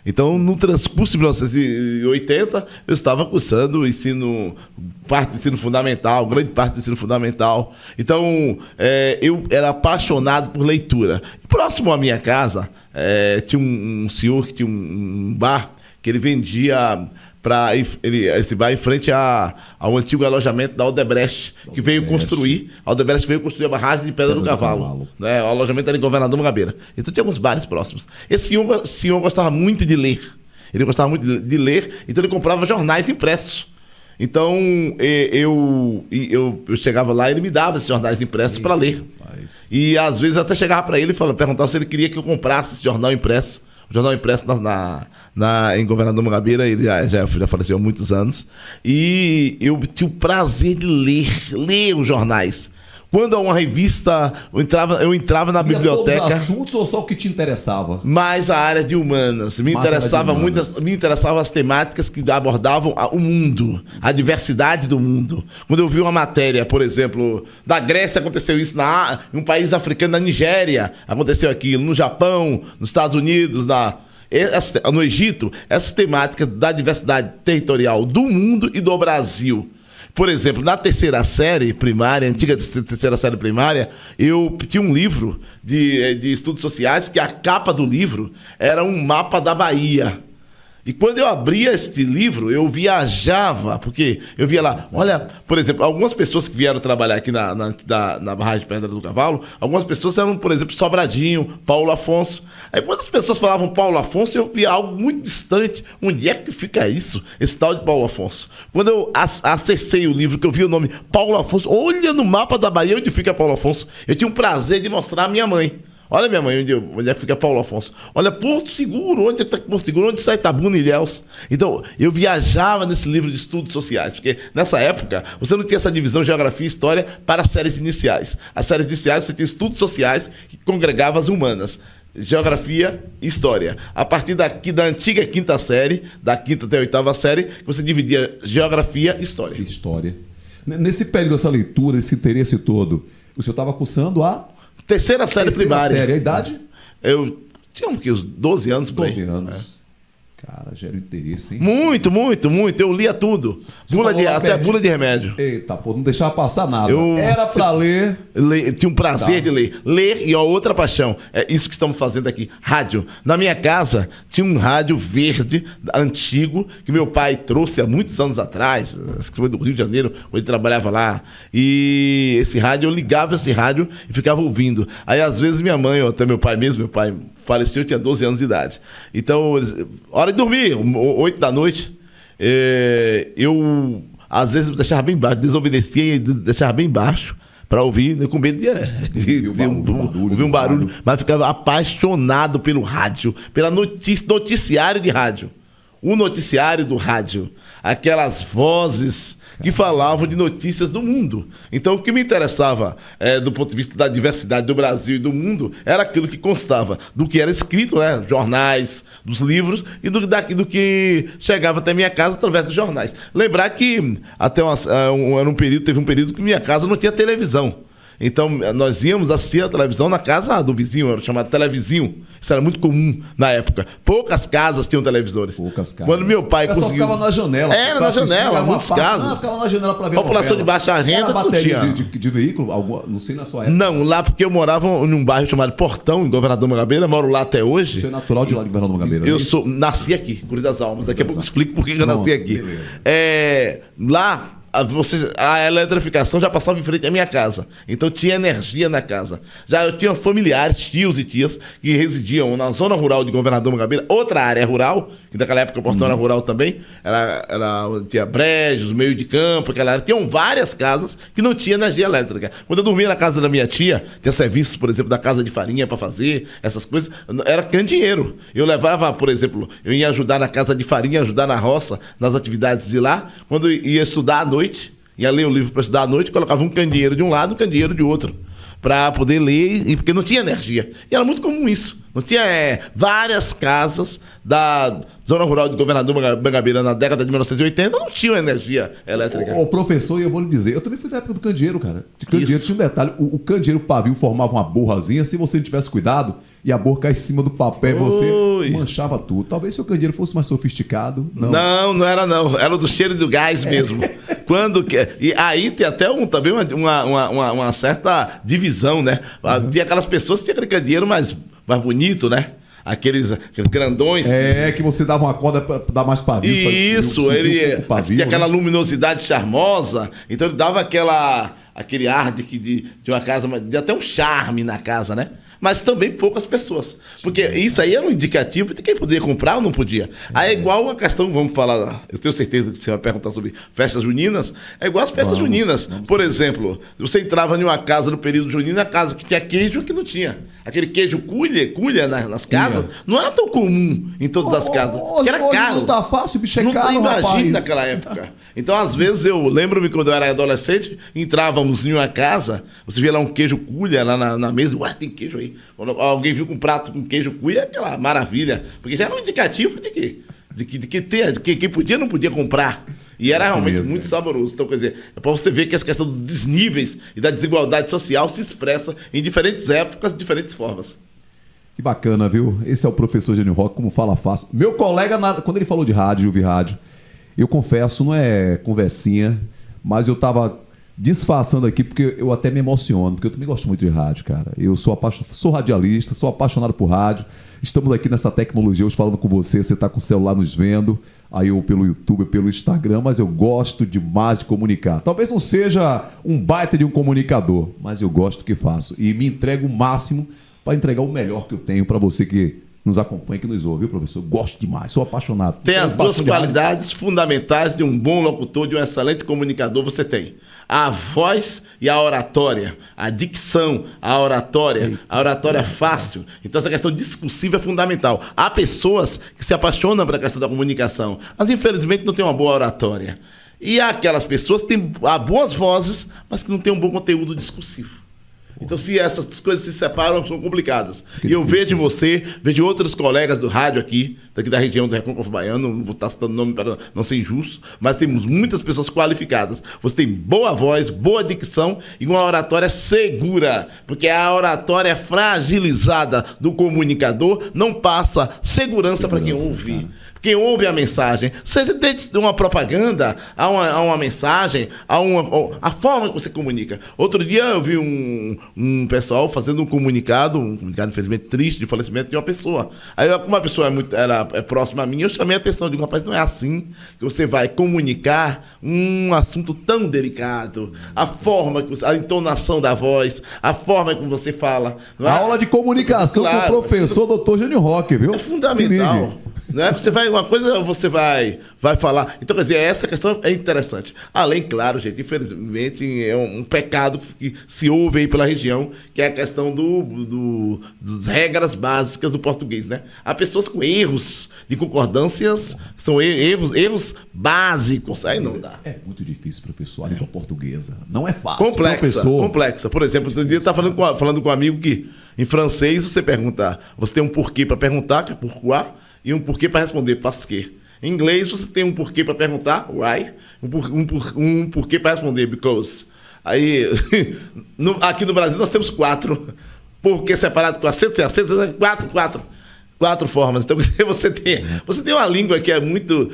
Então, no transcurso de 1980, eu estava cursando parte do ensino fundamental, grande parte do ensino fundamental. Então, eu era apaixonado por leitura. E próximo à minha casa, tinha um senhor que tinha um bar que ele vendia esse bar em frente ao antigo alojamento da Odebrecht, que veio construir. A Odebrecht veio construir a barragem de Pedra do Cavalo. Né? O alojamento era em Governador Mangabeira. Então tinha alguns bares próximos. Esse senhor gostava muito de ler. Ele gostava muito de ler, então ele comprava jornais impressos. Então eu chegava lá e ele me dava esses jornais impressos para ler. E às vezes eu até chegava para ele e perguntava se ele queria que eu comprasse esse jornal impresso. O jornal impresso em Governador Mangabeira, ele já faleceu há muitos anos. E eu tinha o prazer de ler os jornais. Quando uma revista, eu entrava na biblioteca. Todos os assuntos ou só o que te interessava? Mais a área de humanas. Me interessavam as temáticas que abordavam o mundo, a diversidade do mundo. Quando eu vi uma matéria, por exemplo, da Grécia aconteceu isso, em um país africano, na Nigéria, aconteceu aquilo, no Japão, nos Estados Unidos, no Egito, essa temática da diversidade territorial do mundo e do Brasil. Por exemplo, na terceira série primária, antiga terceira série primária, eu tinha um livro de estudos sociais que a capa do livro era um mapa da Bahia. E quando eu abria este livro, eu viajava, porque eu via lá, olha, por exemplo, algumas pessoas que vieram trabalhar aqui na barragem de Pedra do Cavalo, algumas pessoas eram, por exemplo, Sobradinho, Paulo Afonso. Aí quando as pessoas falavam Paulo Afonso, eu via algo muito distante. Onde é que fica isso, esse tal de Paulo Afonso? Quando eu acessei o livro, que eu vi o nome Paulo Afonso, olha no mapa da Bahia onde fica Paulo Afonso. Eu tinha um prazer de mostrar a minha mãe. Olha minha mãe, onde é que fica Paulo Afonso. Olha, Porto Seguro, onde está Porto Seguro, onde está Itabuna e Ilhéus. Então, eu viajava nesse livro de estudos sociais, porque nessa época, você não tinha essa divisão geografia e história para as séries iniciais. As séries iniciais, você tinha estudos sociais que congregavam as humanas. Geografia e história. A partir da antiga quinta série, da quinta até a oitava série, você dividia geografia e história. História. Nesse período dessa leitura, esse interesse todo, o senhor estava cursando a... Terceira série primária. Série, a idade? Eu tinha uns 12 anos. 12 anos. Cara, gera interesse, hein? Muito. Eu lia tudo. Até bula de remédio. Eita, pô, não deixava passar nada. Era pra ler. Tinha um prazer de ler. Ler e a outra paixão. É isso que estamos fazendo aqui. Rádio. Na minha casa tinha um rádio verde, antigo, que meu pai trouxe há muitos anos atrás. Escreveu do Rio de Janeiro, onde ele trabalhava lá. E esse rádio, eu ligava esse rádio e ficava ouvindo. Aí, às vezes, minha mãe, ou até meu pai mesmo, faleceu, eu tinha 12 anos de idade. Então, hora de dormir, 8 da noite, eu, às vezes, deixava bem baixo, desobedecia e deixava bem baixo para ouvir, com medo de ouvir um barulho, mas ficava apaixonado pelo rádio, pela noticiário de rádio. O noticiário do rádio, aquelas vozes que falavam de notícias do mundo. Então, o que me interessava do ponto de vista da diversidade do Brasil e do mundo era aquilo que constava do que era escrito, né? Jornais, dos livros e do que chegava até minha casa através dos jornais. Lembrar que até teve um período que minha casa não tinha televisão. Então, nós íamos assistir a televisão na casa do vizinho, era chamado televizinho. Isso era muito comum na época. Poucas casas tinham televisores. Poucas casas. Quando meu pai conseguiu... ficava na janela. Era na janela, muitos casos. Não, ficava na janela para ver a população de baixa renda não tinha. De veículo? Não sei na sua época. Não, lá porque eu morava num bairro chamado Portão, em Governador Mangabeira, moro lá até hoje. Você é natural de lá de Governador Mangabeira? Nasci aqui, Cruz das Almas. Daqui a pouco eu explico por que eu nasci aqui. Lá... A eletrificação já passava em frente à minha casa. Então tinha energia na casa. Já eu tinha familiares, tios e tias, que residiam na zona rural de Governador Mangabeira, outra área rural, que naquela época o Portão era rural também. Tinha brejos, meio de campo, aquela área. Tinham várias casas que não tinha energia elétrica. Quando eu dormia na casa da minha tia, tinha serviço, por exemplo, da casa de farinha para fazer, essas coisas, era dinheiro. Eu levava, por exemplo, eu ia ajudar na casa de farinha, ajudar na roça, nas atividades de lá. Quando eu ia estudar à noite, ia ler o livro para estudar à noite, colocava um candeeiro de um lado e um candeeiro de outro, para poder ler, porque não tinha energia. E era muito comum isso. Não tinha várias casas da zona rural de Governador Mangabeira na década de 1980 não tinham energia elétrica. Ô, professor, e eu vou lhe dizer, eu também fui da época do candeeiro, cara. De candeeiro tinha um detalhe, o candeeiro pavio formava uma borrazinha, se você não tivesse cuidado, e a borra caia em cima do papel, você manchava tudo. Talvez se o candeeiro fosse mais sofisticado. Não era não. Era do cheiro do gás mesmo. E aí tem até também uma certa divisão, né? Tinha aquelas pessoas que tinham aquele candeeiro mais bonito, né? Aqueles grandões. Que você dava uma corda para dar mais pavio. Isso, ele tinha aquela luminosidade charmosa, então ele dava aquele ar de uma casa, de até um charme na casa, né? Mas também poucas pessoas. Porque isso aí era um indicativo de quem podia comprar ou não podia. Aí é igual a questão, vamos falar, eu tenho certeza que você vai perguntar sobre festas juninas, é igual as festas juninas. Por exemplo, você entrava em uma casa no período junino, a casa que tinha queijo que não tinha. Aquele queijo culha nas casas, não era tão comum em todas as casas, que era caro. Não tá fácil, bicho, é não caro, imagina naquela época. Então, às vezes, eu lembro-me quando eu era adolescente, entrávamos em uma casa, você via lá um queijo culha lá na mesa, ué, tem queijo aí. Quando alguém viu com um prato com queijo culha, aquela maravilha, porque já era um indicativo de que quem podia não podia comprar. E era realmente muito saboroso. Então, quer dizer, é para você ver que essa questão dos desníveis e da desigualdade social se expressa em diferentes épocas, de diferentes formas. Que bacana, viu? Esse é o professor Gênio Rock, como fala fácil. Meu colega, quando ele falou de rádio, eu vi rádio, eu confesso, não é conversinha, mas eu estava disfarçando aqui porque eu até me emociono, porque eu também gosto muito de rádio, cara. Eu sou radialista, sou apaixonado por rádio. Estamos aqui nessa tecnologia, hoje falando com você, você está com o celular nos vendo, aí eu pelo YouTube, pelo Instagram, mas eu gosto demais de comunicar. Talvez não seja um baita de um comunicador, mas eu gosto do que faço e me entrego o máximo para entregar o melhor que eu tenho para você que nos acompanha, que nos ouve, viu, professor? Eu gosto demais, sou apaixonado. Tem as duas qualidades fundamentais de um bom locutor, de um excelente comunicador, você tem a voz e a oratória, a dicção, a oratória fácil. Então essa questão discursiva é fundamental. Há pessoas que se apaixonam pela questão da comunicação, mas infelizmente não tem uma boa oratória. E há aquelas pessoas que têm boas vozes, mas que não têm um bom conteúdo discursivo. Então, se essas coisas se separam, são complicadas. E eu vejo você, vejo outros colegas do rádio aqui, daqui da região do Recôncavo Baiano, não vou estar citando nome para não ser injusto, mas temos muitas pessoas qualificadas. Você tem boa voz, boa dicção e uma oratória segura, porque a oratória fragilizada do comunicador não passa segurança para quem ouve. Cara. Quem ouve a mensagem, seja desde uma propaganda, a uma mensagem, a forma que você comunica. Outro dia eu vi um pessoal fazendo um comunicado, infelizmente triste, de falecimento de uma pessoa. Aí uma pessoa é próxima a mim, eu chamei a atenção, digo, rapaz, não é assim que você vai comunicar um assunto tão delicado. A forma, a entonação da voz, a forma como você fala. A aula de comunicação com o professor Dr. Gênio Rock, viu? É fundamental. Não é? Uma coisa você vai falar. Então, quer dizer, essa questão é interessante. Além, claro, gente, infelizmente, é um pecado que se ouve aí pela região, que é a questão das regras básicas do português, né? Há pessoas com erros de concordâncias, são erros básicos. Aí não dá. É muito difícil, professor, a língua portuguesa. Não é fácil. Complexa. Por exemplo, outro dia eu estava falando com um amigo que, em francês, você pergunta, você tem um porquê para perguntar, que é pourquoi, e um porquê para responder, parce que. Em inglês, você tem um porquê para perguntar, why, um porquê para responder, because. Aí, aqui no Brasil, nós temos 4. Porquê separado com acento e acento, 4 formas. Então, você tem uma língua que é muito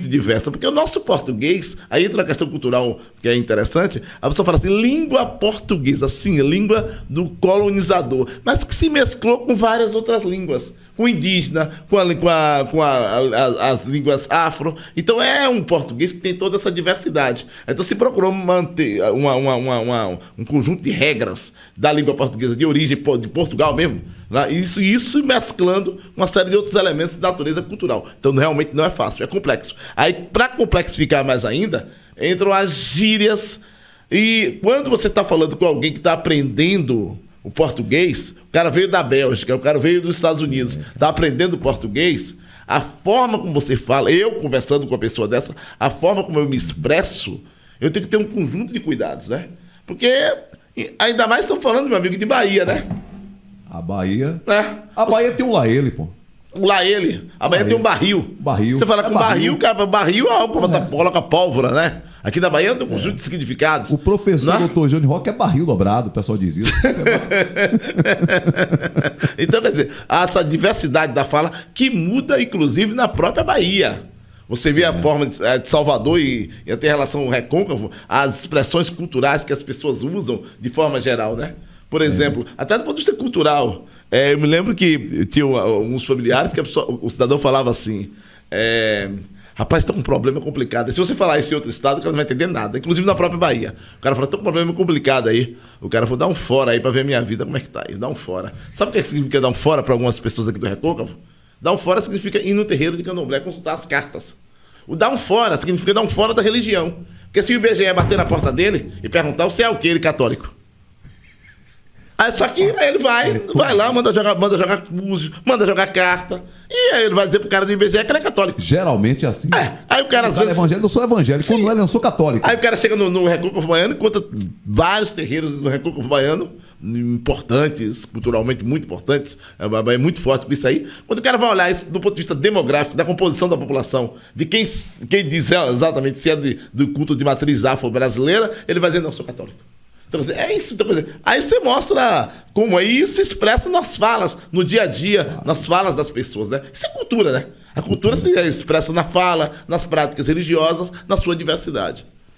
diversa. Porque o nosso português, aí entra uma questão cultural que é interessante, a pessoa fala assim, língua portuguesa, sim, língua do colonizador, mas que se mesclou com várias outras línguas. Com o indígena, com as línguas afro. Então é um português que tem toda essa diversidade. Então se procurou manter um conjunto de regras da língua portuguesa de origem de Portugal mesmo, né? Isso mesclando uma série de outros elementos de natureza cultural. Então realmente não é fácil, é complexo. Aí para complexificar mais ainda, entram as gírias. E quando você está falando com alguém que está aprendendo o português, o cara veio da Bélgica, o cara veio dos Estados Unidos, está aprendendo português, a forma como você fala, eu conversando com uma pessoa dessa, a forma como eu me expresso, eu tenho que ter um conjunto de cuidados, né? Porque, ainda mais estamos falando, meu amigo, de Bahia, né? A Bahia... Né? A Bahia tem um lá ele, pô. Lá ele. A Bahia tem um barril. Barril. Você fala com barril, cara, barril coloca pólvora, né? Aqui na Bahia tem um conjunto de significados. O professor Dr. Johnny Rock é barril dobrado, o pessoal diz isso. Então, quer dizer, essa diversidade da fala que muda, inclusive, na própria Bahia. Você vê a forma de Salvador e até em relação ao Recôncavo, as expressões culturais que as pessoas usam de forma geral, né? Por exemplo, até do ponto de vista cultural. Eu me lembro que tinha uns familiares que o cidadão falava assim... rapaz, está com um problema complicado. Se você falar isso em outro estado, o cara não vai entender nada. Inclusive na própria Bahia. O cara falou, está com um problema complicado aí. O cara falou, dá um fora aí para ver a minha vida, como é que tá aí. Dá um fora. Sabe o que significa dar um fora para algumas pessoas aqui do Recôncavo? Dar um fora significa ir no terreiro de Candomblé consultar as cartas. O dar um fora significa dar um fora da religião. Porque se o IBGE bater na porta dele e perguntar, você é o quê? Ele católico. Só que aí ele vai lá, manda jogar búzio, manda jogar carta. E aí ele vai dizer pro cara do IBGE que ele é católico. Geralmente é assim. Aí o cara às vezes... evangélico, eu sou evangélico. Quando não é, eu não sou católico. Aí o cara chega no Recôncavo Baiano e conta vários terreiros do Recôncavo Baiano, importantes, culturalmente muito importantes. A Bahia é muito forte com isso aí. Quando o cara vai olhar isso do ponto de vista demográfico, da composição da população, de quem diz exatamente se é do culto de matriz afro-brasileira, ele vai dizer, não, eu sou católico. Então, é isso. Então, aí você mostra como isso se expressa nas falas, no dia a dia, nas falas das pessoas, né? Isso é cultura, né? A cultura se expressa na fala, nas práticas religiosas, na sua diversidade.